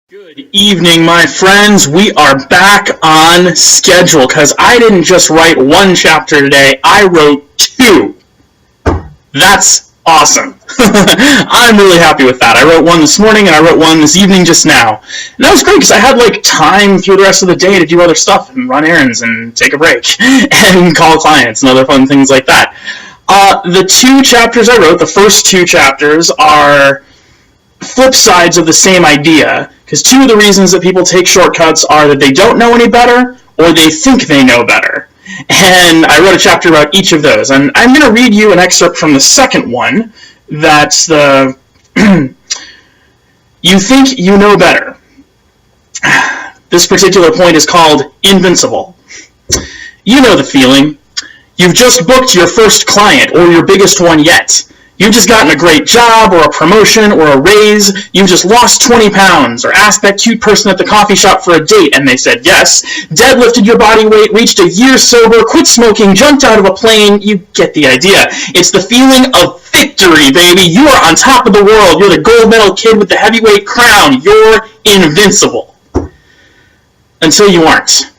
Good evening, my friends. We are back on schedule because I didn't just write one chapter today, I wrote two. That's awesome. I'm really happy with that. I wrote one this morning and I wrote one this evening just now. And that was great because I had time through the rest of the day to do other stuff and run errands and take a break and call clients and other fun things like that. The two chapters I wrote, the first two chapters, are flip sides of the same idea, because two of the reasons that people take shortcuts are that they don't know any better or they think they know better. And I wrote a chapter about each of those. And I'm going to read you an excerpt from the second one. That's the you think you know better. This particular point is called Invincible. You know the feeling. You've just booked your first client or your biggest one yet. You've just gotten a great job, or a promotion, or a raise. You've just lost 20 pounds, or asked that cute person at the coffee shop for a date, and they said yes. Deadlifted your body weight, reached a year sober, quit smoking, jumped out of a plane. You get the idea. It's the feeling of victory, baby. You are on top of the world. You're the gold medal kid with the heavyweight crown. You're invincible. Until you aren't.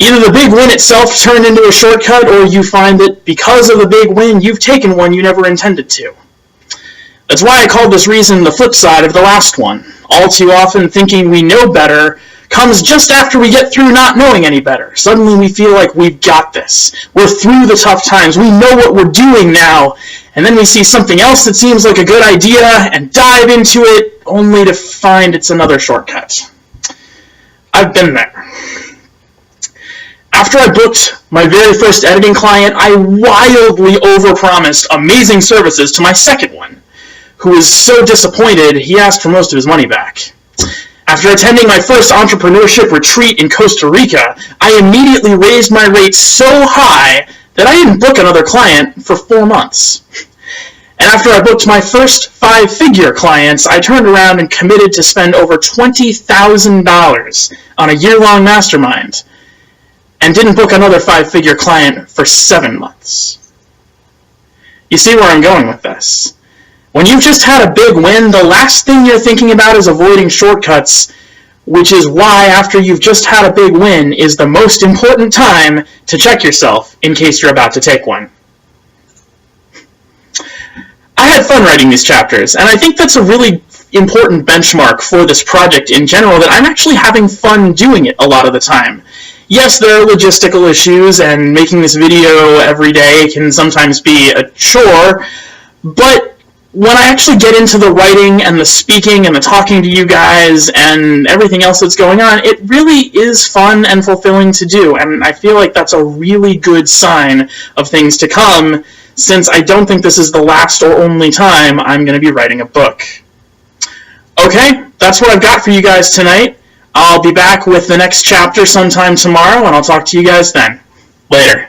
Either the big win itself turned into a shortcut, or you find that because of the big win, you've taken one you never intended to. That's why I called this reason the flip side of the last one. All too often, thinking we know better comes just after we get through not knowing any better. Suddenly we feel like we've got this. We're through the tough times. We know what we're doing now. And then we see something else that seems like a good idea and dive into it, only to find it's another shortcut. I've been there. After I booked my very first editing client, I wildly overpromised amazing services to my second one, who was so disappointed he asked for most of his money back. After attending my first entrepreneurship retreat in Costa Rica, I immediately raised my rates so high that I didn't book another client for 4 months. And after I booked my first 5-figure clients, I turned around and committed to spend over $20,000 on a year-long mastermind, and didn't book another 5-figure client for 7 months. You see where I'm going with this. When you've just had a big win, the last thing you're thinking about is avoiding shortcuts, which is why after you've just had a big win is the most important time to check yourself in case you're about to take one. I had fun writing these chapters, and I think that's a really important benchmark for this project in general, that I'm actually having fun doing it a lot of the time. Yes, there are logistical issues, and making this video every day can sometimes be a chore, but when I actually get into the writing and the speaking and the talking to you guys and everything else that's going on, it really is fun and fulfilling to do, and I feel like that's a really good sign of things to come, since I don't think this is the last or only time I'm going to be writing a book. Okay, that's what I've got for you guys tonight. I'll be back with the next chapter sometime tomorrow, and I'll talk to you guys then. Later.